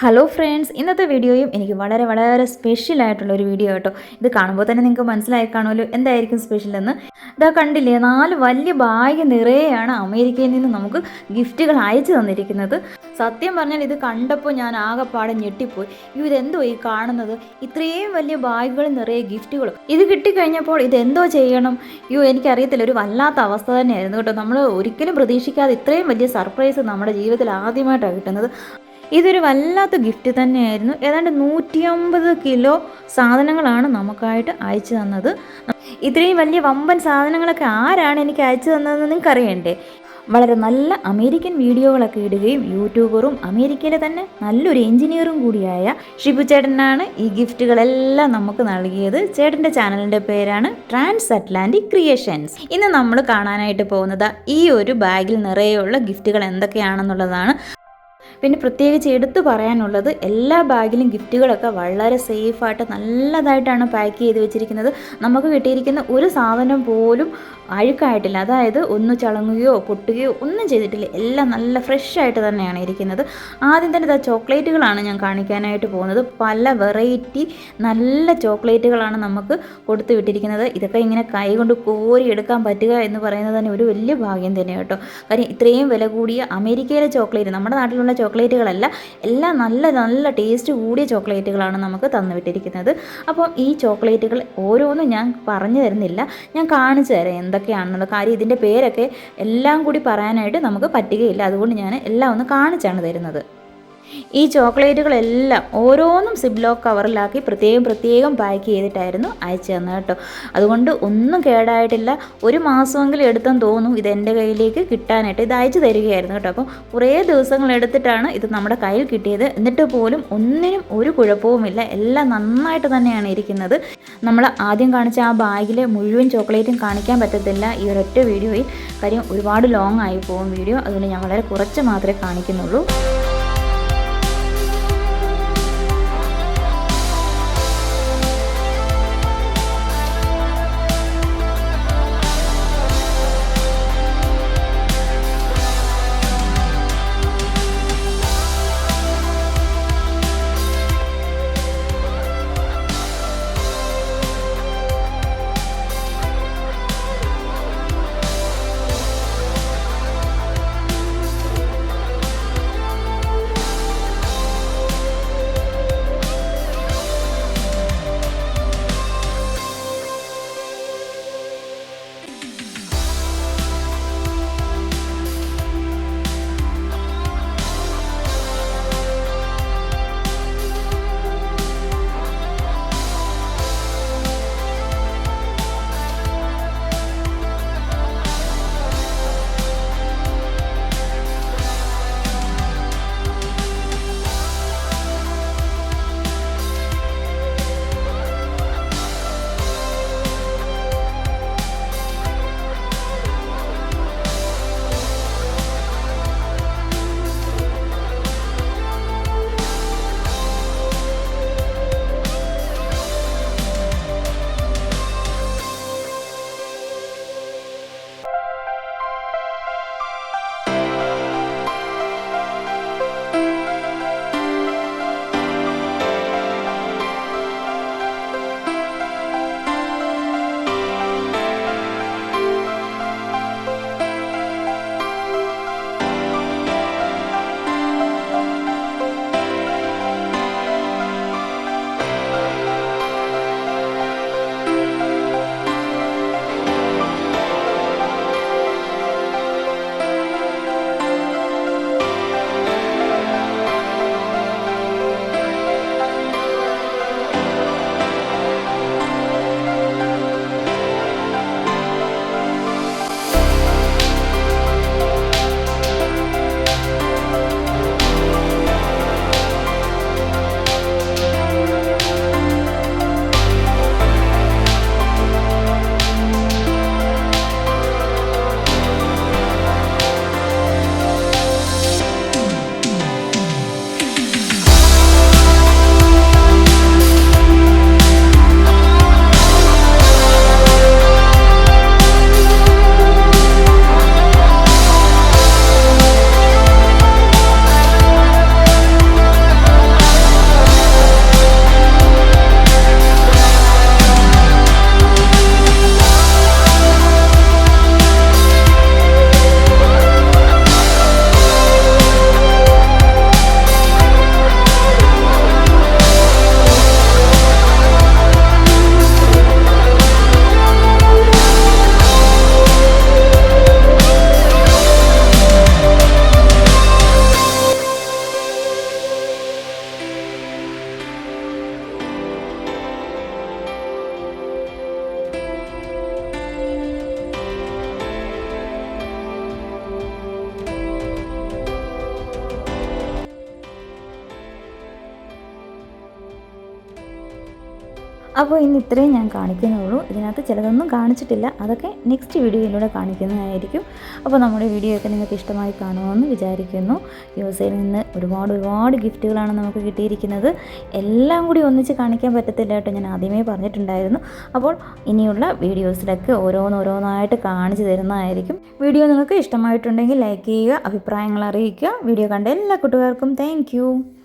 Hello friends, ഇന്നത്തെ വീഡിയോയും എനിക്ക് വളരെ വളരെ സ്പെഷ്യൽ ആയിട്ടുള്ളൊരു വീഡിയോ കേട്ടോ. ഇത് കാണുമ്പോൾ തന്നെ നിങ്ങൾക്ക് മനസ്സിലായി കാണുമല്ലോ എന്തായിരിക്കും സ്പെഷ്യൽ എന്ന്. ഇതാ കണ്ടില്ലേ, 4 വലിയ ബാഗ് നിറയെയാണ് അമേരിക്കയിൽ നിന്ന് നമുക്ക് ഗിഫ്റ്റുകൾ അയച്ചു തന്നിരിക്കുന്നത്. സത്യം പറഞ്ഞാൽ ഇത് കണ്ടപ്പോൾ ഞാൻ ആകെപ്പാടെ ഞെട്ടിപ്പോയി. ഇതെന്തോ ഈ കാണുന്നത്, ഇത്രയും വലിയ ബാഗുകൾ നിറയെ ഗിഫ്റ്റുകളും. ഇത് കിട്ടിക്കഴിഞ്ഞപ്പോൾ ഇതെന്തോ ചെയ്യണം, എനിക്കറിയത്തില്ല. ഒരു വല്ലാത്ത അവസ്ഥ തന്നെയായിരുന്നു കേട്ടോ. നമ്മൾ ഒരിക്കലും പ്രതീക്ഷിക്കാതെ ഇത്രയും വലിയ സർപ്രൈസ് നമ്മുടെ ജീവിതത്തിൽ ആദ്യമായിട്ടാണ് കിട്ടുന്നത്. ഇതൊരു വല്ലാത്ത ഗിഫ്റ്റ് തന്നെയായിരുന്നു. ഏതാണ്ട് 150 കിലോ സാധനങ്ങളാണ് നമുക്കായിട്ട് അയച്ചു തന്നത്. ഇത്രയും വലിയ വമ്പൻ സാധനങ്ങളൊക്കെ ആരാണ് എനിക്ക് അയച്ചു തന്നതെന്ന് നിങ്ങൾക്ക് അറിയണ്ടേ? വളരെ നല്ല അമേരിക്കൻ വീഡിയോകളൊക്കെ ഇടുകയും യൂട്യൂബറും അമേരിക്കയിലെ തന്നെ നല്ലൊരു എഞ്ചിനീയറും കൂടിയായ ഷിബു ചേട്ടനാണ് ഈ ഗിഫ്റ്റുകളെല്ലാം നമുക്ക് നൽകിയത്. ചേട്ടൻ്റെ ചാനലിൻ്റെ പേരാണ് ട്രാൻസ് അറ്റ്ലാന്റിക് ക്രിയേഷൻസ്. ഇന്ന് നമ്മൾ കാണാനായിട്ട് പോകുന്നത് ഈ ഒരു ബാഗിൽ നിറയെയുള്ള ഗിഫ്റ്റുകൾ എന്തൊക്കെയാണെന്നുള്ളതാണ്. പിന്നെ പ്രത്യേകിച്ച് എടുത്തു പറയാനുള്ളത്, എല്ലാ ബാഗിലും ഗിഫ്റ്റുകളൊക്കെ വളരെ സേഫായിട്ട് നല്ലതായിട്ടാണ് പാക്ക് ചെയ്ത് വെച്ചിരിക്കുന്നത്. നമുക്ക് കിട്ടിയിരിക്കുന്ന ഒരു സാധനം പോലും അഴുക്കായിട്ടില്ല. അതായത് ഒന്ന് ചളങ്ങുകയോ പൊട്ടുകയോ ഒന്നും ചെയ്തിട്ടില്ല. എല്ലാം നല്ല ഫ്രഷ് ആയിട്ട് തന്നെയാണ് ഇരിക്കുന്നത്. ആദ്യം തന്നെ ഇതാ ചോക്ലേറ്റുകളാണ് ഞാൻ കാണിക്കാനായിട്ട് പോകുന്നത്. പല വെറൈറ്റി നല്ല ചോക്ലേറ്റുകളാണ് നമുക്ക് കൊടുത്തു വിട്ടിരിക്കുന്നത്. ഇതൊക്കെ ഇങ്ങനെ കൈ കൊണ്ട് കോരി എടുക്കാൻ പറ്റുക എന്ന് പറയുന്നത് തന്നെ ഒരു വലിയ ഭാഗ്യം തന്നെ കേട്ടോ. കാര്യം ഇത്രയും വില കൂടിയ അമേരിക്കയിലെ ചോക്ലേറ്റ്, നമ്മുടെ നാട്ടിലുള്ള ചോക്ലേറ്റുകളല്ല, എല്ലാം നല്ല നല്ല ടേസ്റ്റ് കൂടിയ ചോക്ലേറ്റുകളാണ് നമുക്ക് തന്നുവിട്ടിരിക്കുന്നത്. അപ്പോൾ ഈ ചോക്ലേറ്റുകൾ ഓരോന്നും ഞാൻ പറഞ്ഞു തരുന്നില്ല, ഞാൻ കാണിച്ചു തരാം എന്തൊക്കെയാണെന്നുള്ള കാര്യം. ഇതിൻ്റെ പേരൊക്കെ എല്ലാം കൂടി പറയാനായിട്ട് നമുക്ക് പറ്റുകയില്ല. അതുകൊണ്ട് ഞാൻ എല്ലാം ഒന്ന് കാണിച്ചാണ് തരുന്നത്. ഈ ചോക്ലേറ്റുകളെല്ലാം ഓരോന്നും സിബ്ലോക്ക് കവറിലാക്കി പ്രത്യേകം പാക്ക് ചെയ്തിട്ടായിരുന്നു അയച്ചു തന്നത് കേട്ടോ. അതുകൊണ്ട് ഒന്നും കേടായിട്ടില്ല. ഒരു മാസമെങ്കിലും എടുത്തെന്ന് തോന്നുന്നു ഇത് എൻ്റെ കയ്യിലേക്ക് കിട്ടാനായിട്ട്. ഇത് അയച്ചു തരികയായിരുന്നു കേട്ടോ. അപ്പം കുറേ ദിവസങ്ങൾ എടുത്തിട്ടാണ് ഇത് നമ്മുടെ കയ്യിൽ കിട്ടിയത്. എന്നിട്ട് പോലും ഒന്നിനും ഒരു കുഴപ്പവുമില്ല. എല്ലാം നന്നായിട്ട് തന്നെയാണ് ഇരിക്കുന്നത്. നമ്മൾ ആദ്യം കാണിച്ച ആ ബാഗിലെ മുഴുവൻ ചോക്ലേറ്റും കാണിക്കാൻ പറ്റത്തില്ല ഈ ഒരൊറ്റ വീഡിയോയിൽ. കാര്യം ഒരുപാട് ലോങ് ആയി പോകും വീഡിയോ. അതുകൊണ്ട് ഞാൻ വളരെ കുറച്ച് മാത്രമേ കാണിക്കുന്നുള്ളൂ. അപ്പോൾ ഇന്ന് ഇത്രയും ഞാൻ കാണിക്കുന്നുള്ളൂ. ഇതിനകത്ത് ചിലതൊന്നും കാണിച്ചിട്ടില്ല, അതൊക്കെ നെക്സ്റ്റ് വീഡിയോയിലൂടെ കാണിക്കുന്നതായിരിക്കും. അപ്പോൾ നമ്മുടെ വീഡിയോ ഒക്കെ നിങ്ങൾക്ക് ഇഷ്ടമായി കാണുമെന്ന് വിചാരിക്കുന്നു. യുഎസ്എയിൽ നിന്ന് ഒരുപാട് ഗിഫ്റ്റുകളാണ് നമുക്ക് കിട്ടിയിരിക്കുന്നത്. എല്ലാം കൂടി ഒന്നിച്ച് കാണിക്കാൻ പറ്റത്തില്ല കേട്ടോ, ഞാൻ ആദ്യമേ പറഞ്ഞിട്ടുണ്ടായിരുന്നു. അപ്പോൾ ഇനിയുള്ള വീഡിയോസിലൊക്കെ ഓരോന്നായിട്ട് കാണിച്ചു തരുന്നതായിരിക്കും. വീഡിയോ നിങ്ങൾക്ക് ഇഷ്ടമായിട്ടുണ്ടെങ്കിൽ ലൈക്ക് ചെയ്യുക, അഭിപ്രായങ്ങൾ അറിയിക്കുക. വീഡിയോ കണ്ട എല്ലാ കൂട്ടുകാർക്കും താങ്ക്